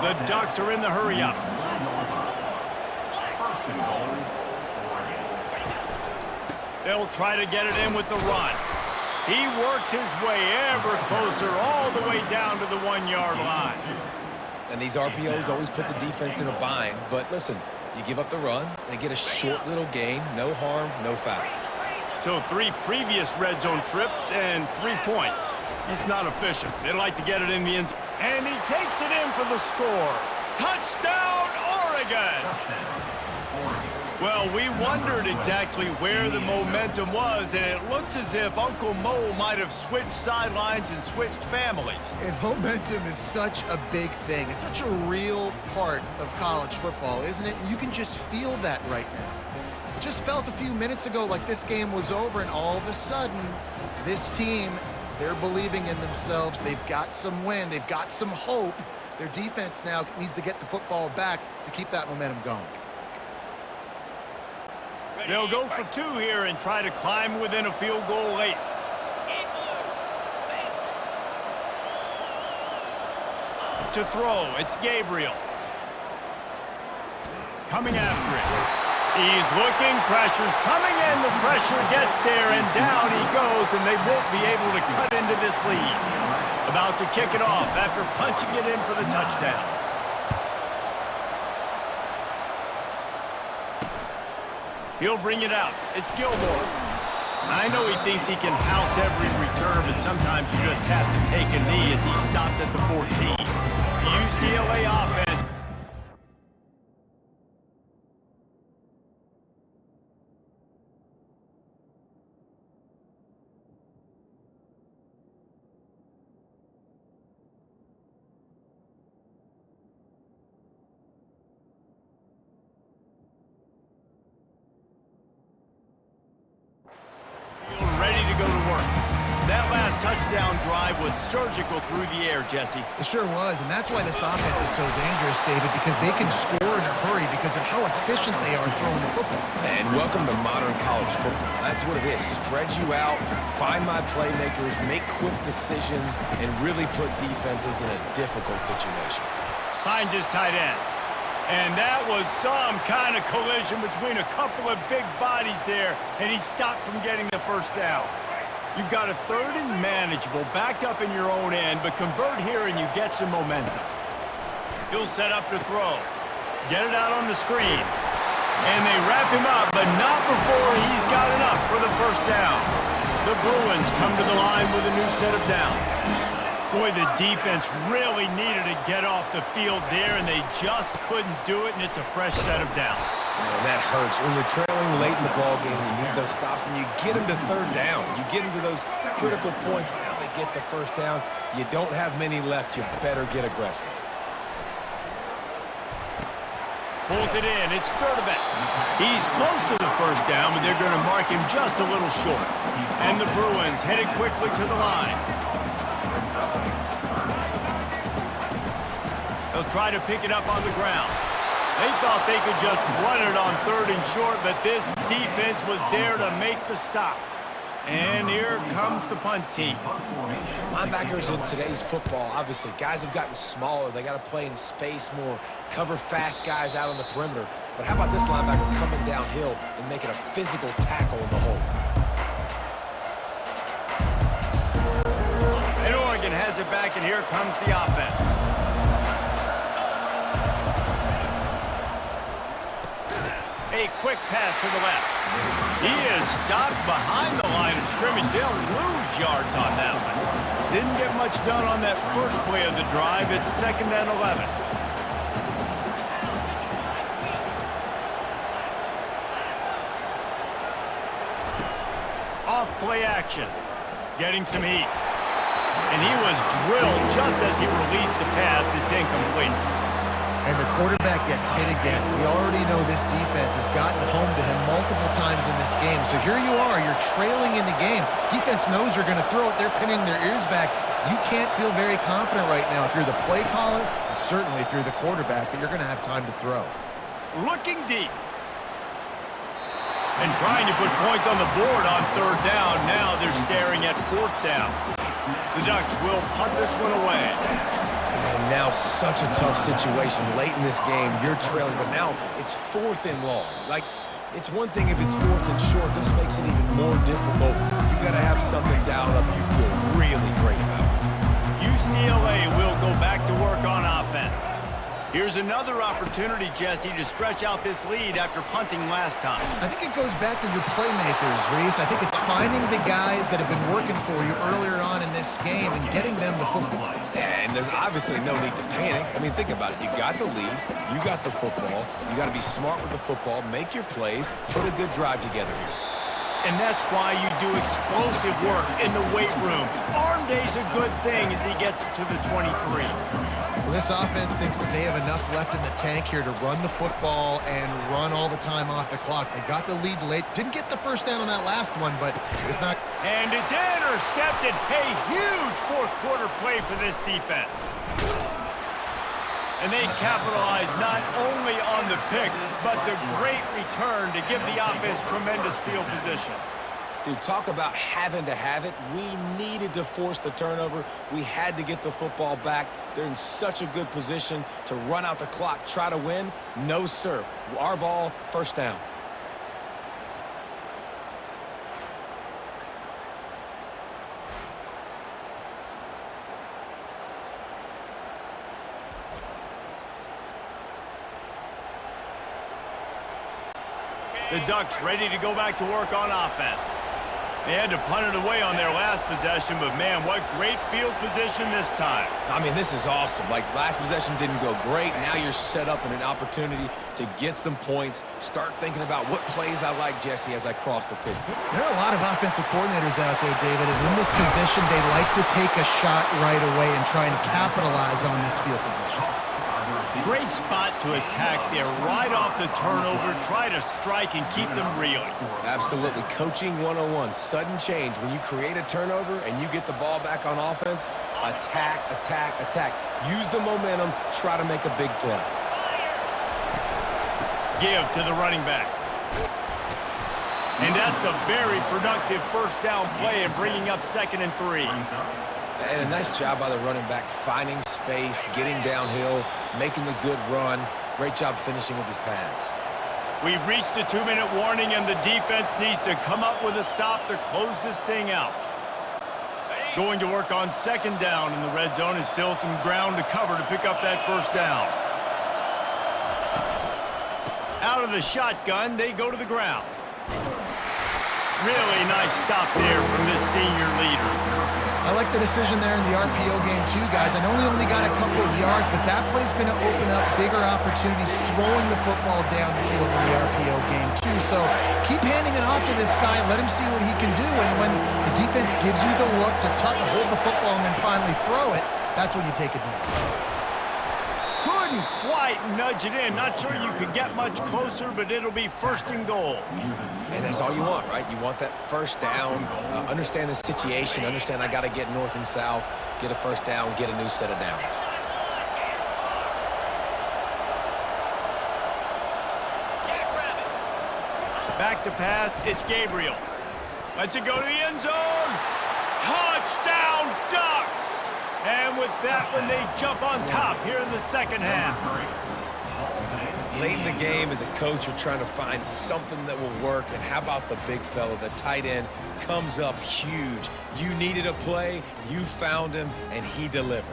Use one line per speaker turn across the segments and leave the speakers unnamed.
The Ducks are in the hurry-up. They'll try to get it in with the run. He works his way ever closer all the way down to the 1-yard line.
And these RPOs always put the defense in a bind. But listen, you give up the run, they get a short little gain, no harm, no foul.
So 3 previous red zone trips and 3 points. He's not efficient. They'd like to get it in the end zone. And he takes it in for the score. Touchdown, Oregon! Well, we wondered exactly where the momentum was, and it looks as if Uncle Mo might have switched sidelines and switched families.
And momentum is such a big thing. It's such a real part of college football, isn't it? You can just feel that right now. It just felt a few minutes ago like this game was over, and all of a sudden, this team, they're believing in themselves. They've got some wind. They've got some hope. Their defense now needs to get the football back to keep that momentum going.
They'll go for 2 here and try to climb within a field goal late. To throw, it's Gabriel. Coming after it. He's looking, pressure's coming in, the pressure gets there, and down he goes, and they won't be able to cut into this lead. About to kick it off after punching it in for the touchdown. He'll bring it out. It's Gilmore. I know he thinks he can house every return, but sometimes you just have to take a knee as he stopped at the 14. UCLA offense. Touchdown drive was surgical through the air, Jesse.
It sure was, and that's why this offense is so dangerous, David, because they can score in a hurry because of how efficient they are throwing the football.
And welcome to modern college football. That's what it is. Spread you out, find my playmakers, make quick decisions, and really put defenses in a difficult situation.
Finds his tight end. And that was some kind of collision between a couple of big bodies there, and he stopped from getting the first down. You've got a 3rd and manageable, backed up in your own end, but convert here and you get some momentum. He'll set up to throw. Get it out on the screen. And they wrap him up, but not before he's got enough for the first down. The Bruins come to the line with a new set of downs. Boy, the defense really needed to get off the field there, and they just couldn't do it, and it's a fresh set of downs.
Man, that hurts. When you're trailing late in the ballgame, you need those stops, and you get them to 3rd down. You get them to those critical points. Now they get the first down. You don't have many left. You better get aggressive.
Pulls it in. It's Sturdivant. He's close to the first down, but they're going to mark him just a little short. And the Bruins headed quickly to the line. They'll try to pick it up on the ground. They thought they could just run it on 3rd and short, but this defense was there to make the stop. And here comes the punt team.
Linebackers in today's football, obviously, guys have gotten smaller. They got to play in space more, cover fast guys out on the perimeter. But how about this linebacker coming downhill and making a physical tackle in the hole?
And Oregon has it back, and here comes the offense. A quick pass to the left. He is stopped behind the line of scrimmage. They'll lose yards on that one. Didn't get much done on that first play of the drive. It's 2nd and 11. Off play action. Getting some heat. And he was drilled just as he released the pass. It's incomplete.
And the quarterback gets hit again. We already know this defense has gotten home to him multiple times in this game. So here you are, you're trailing in the game. Defense knows you're going to throw it. They're pinning their ears back. You can't feel very confident right now if you're the play caller, and certainly if you're the quarterback, that you're going to have time to throw.
Looking deep. And trying to put points on the board on 3rd down. Now they're staring at 4th down. The Ducks will punt this one away.
And now such a tough situation. Late in this game, you're trailing, but now it's 4th and long. Like, it's one thing if it's 4th and short. This makes it even more difficult. You got to have something dialed up you feel really great about.
UCLA will go back to work on offense. Here's another opportunity, Jesse, to stretch out this lead after punting last time.
I think it goes back to your playmakers, Reese. I think it's finding the guys that have been working for you earlier on in this game and getting them the football.
And there's obviously no need to panic. I mean, think about it. You got the lead. You got the football. You got to be smart with the football, make your plays, put a good drive together here.
And that's why you do explosive work in the weight room. Arm day's a good thing as he gets to the 23.
Well, this offense thinks that they have enough left in the tank here to run the football and run all the time off the clock. They got the lead late. Didn't get the first down on that last one, but it's not.
And it's intercepted. A huge fourth quarter play for this defense. And they capitalize not only on the pick, but the great return to give the offense tremendous field position.
Dude, talk about having to have it. We needed to force the turnover. We had to get the football back. They're in such a good position to run out the clock, try to win. No, sir. Our ball, first down.
The Ducks ready to go back to work on offense. They had to punt it away on their last possession, but man, what great field position this time.
I mean, this is awesome. Like, last possession didn't go great. Now you're set up in an opportunity to get some points. Start thinking about what plays I like, Jesse, as I cross the 50.
There are a lot of offensive coordinators out there, David, and in this position, they like to take a shot right away and try and capitalize on this field position.
Great spot to attack there, right off the turnover. Try to strike and keep them reeling.
Absolutely. Coaching 101. Sudden change. When you create a turnover and you get the ball back on offense, attack, attack, attack. Use the momentum. Try to make a big play.
Give to the running back. And that's a very productive first down play and bringing up 2nd and 3.
And a nice job by the running back, finding space, getting downhill, making the good run. Great job finishing with his pads.
We've reached the 2-minute warning, and the defense needs to come up with a stop to close this thing out. Going to work on 2nd down in the red zone, and still some ground to cover to pick up that first down. Out of the shotgun, they go to the ground. Really nice stop there from this senior leader.
I like the decision there in the RPO game too, guys. I know he only got a couple of yards, but that play's going to open up bigger opportunities throwing the football down the field in the RPO game too. So keep handing it off to this guy. Let him see what he can do. And when the defense gives you the look to hold the football and then finally throw it, that's when you take advantage.
Couldn't quite nudge it in. Not sure you could get much closer, but it'll be 1st and goal.
And that's all you want, right? You want that first down, understand the situation, understand I got to get north and south, get a first down, get a new set of downs.
Back to pass, it's Gabriel. Lets it go to the end zone. Touchdown, Ducks! And with that one, they jump on top here in the 2nd half.
Late in the game, as a coach, you're trying to find something that will work. And how about the big fella, the tight end, comes up huge. You needed a play, you found him, and he delivered.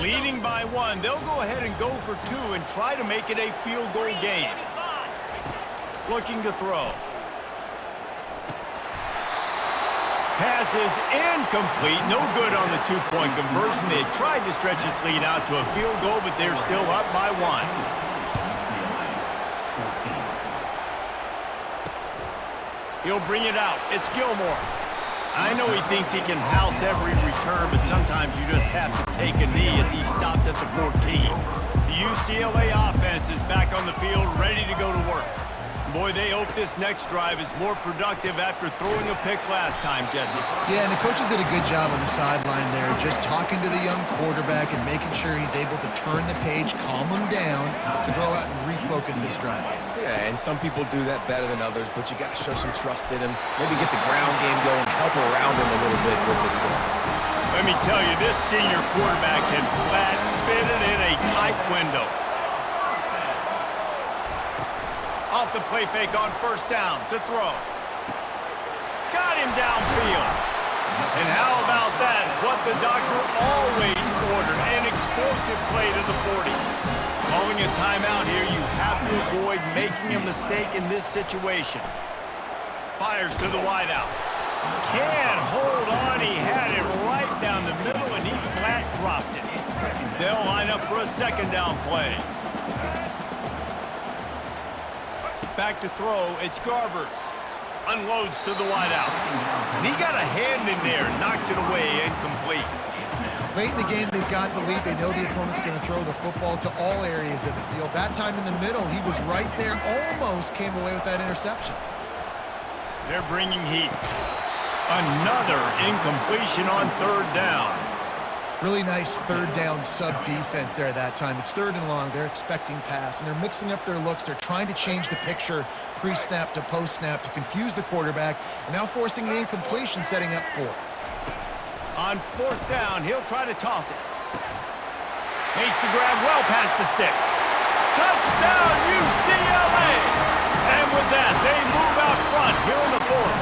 Leading by 1, they'll go ahead and go for 2 and try to make it a field goal game. Looking to throw. Pass is incomplete. No good on the 2-point conversion. They tried to stretch this lead out to a field goal, but they're still up by 1. He'll bring it out. It's Gilmore. I know he thinks he can house every return, but sometimes you just have to take a knee as he stopped at the 14. The UCLA offense is back on the field, ready to go to work. Boy, they hope this next drive is more productive after throwing a pick last time, Jesse.
Yeah, and the coaches did a good job on the sideline there, just talking to the young quarterback and making sure he's able to turn the page, calm him down to go out and refocus this drive.
Yeah, and some people do that better than others, but you got to show some trust in him. Maybe get the ground game going, help around him a little bit with the system.
Let me tell you, this senior quarterback can flat fit it in a tight window. Off the play fake on first down to throw. Got him downfield. And how about that? What the doctor always ordered, an explosive play to the 40. Calling a timeout here, you have to avoid making a mistake in this situation. Fires to the wideout. Can't hold on. He had it right down the middle, and he flat dropped it. They'll line up for a second down play. Back to throw. It's Garbers. Unloads to the wideout. And he got a hand in there, knocks it away, incomplete.
Late in the game, they've got the lead. They know the opponent's going to throw the football to all areas of the field. That time in the middle, he was right there, almost came away with that interception.
They're bringing heat. Another incompletion on third down.
Really nice third down sub defense there that time. It's third and long. They're expecting pass, and they're mixing up their looks. They're trying to change the picture pre-snap to post-snap to confuse the quarterback, and now forcing the incompletion, setting up fourth.
On fourth down, he'll try to toss it. Makes the grab well past the sticks. Touchdown, UCLA! And with that, they move out front here in the fourth.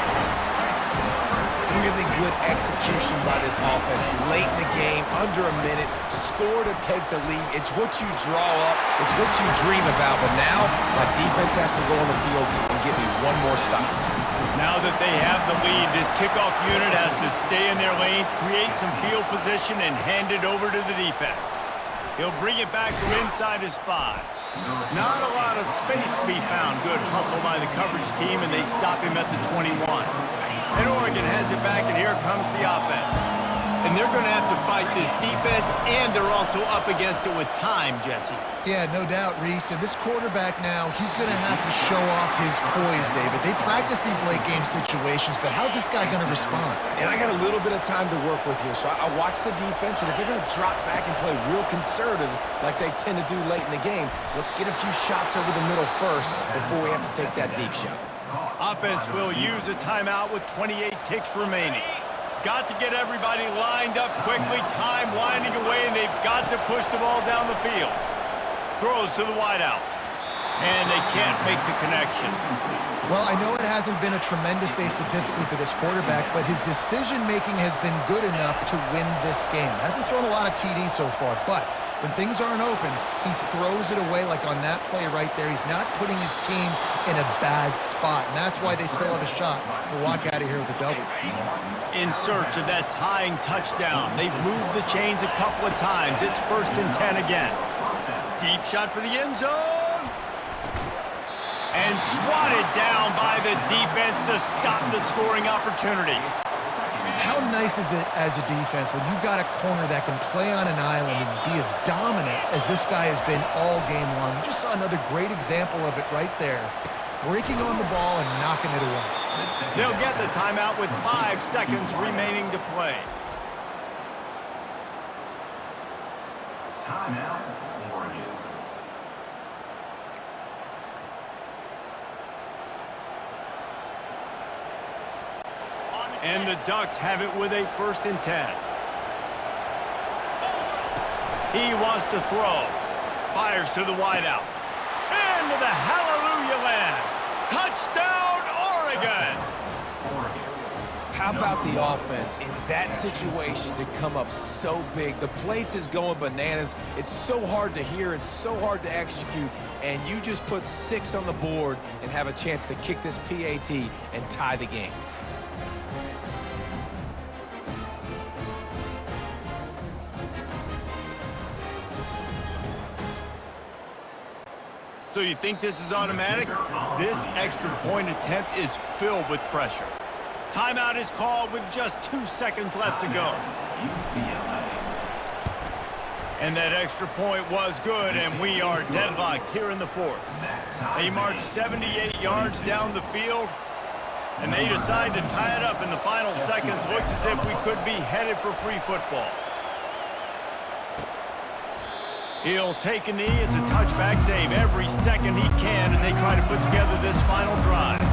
Really good execution by this offense. Late in the game, under a minute, score to take the lead. It's what you draw up. It's what you dream about. But now, my defense has to go on the field and get me one more stop.
Now that they have the lead, this kickoff unit has to stay in their lane, create some field position, and hand it over to the defense. He'll bring it back from inside his 5. Not a lot of space to be found. Good hustle by the coverage team, and they stop him at the 21. And Oregon has it back, and here comes the offense. And they're going to have to fight this defense, and they're also up against it with time, Jesse.
Yeah, no doubt, Reese. And this quarterback now, he's going to have to show off his poise, David. They practice these late-game situations, but how's this guy going to respond?
And I got a little bit of time to work with here, so I watch the defense, and if they're going to drop back and play real conservative like they tend to do late in the game, let's get a few shots over the middle first before we have to take that deep shot.
Offense will use a timeout with 28 ticks remaining. Got to get everybody lined up quickly, time winding away, and they've got to push the ball down the field. Throws to the wideout, and they can't make the connection.
Well, I know it hasn't been a tremendous day statistically for this quarterback, but his decision-making has been good enough to win this game. Hasn't thrown a lot of TDs so far, but when things aren't open, he throws it away like on that play right there. He's not putting his team in a bad spot, and that's why they still have a shot to walk out of here with a W.
In search of that tying touchdown. They've moved the chains a couple of times. It's 1st and 10 again. Deep shot for the end zone. And swatted down by the defense to stop the scoring opportunity.
How nice is it as a defense when you've got a corner that can play on an island and be as dominant as this guy has been all game long? You just saw another great example of it right there. Breaking on the ball and knocking it away.
They'll get the timeout with 5 seconds remaining to play.
Timeout, Oregon.
And the Ducks have it with a 1st and 10. He wants to throw. Fires to the wideout. Into the hallelujah land. Touchdown, Oregon!
How about the offense in that situation to come up so big? The place is going bananas. It's so hard to hear. It's so hard to execute. And you just put 6 on the board and have a chance to kick this PAT and tie the game.
So you think this is automatic? This extra point attempt is filled with pressure. Timeout is called with just 2 seconds left to go. And that extra point was good, and we are deadlocked here in the 4th. They march 78 yards down the field, and they decide to tie it up in the final seconds. Looks as if we could be headed for free football. He'll take a knee. It's a touchback save every second he can as they try to put together this final drive.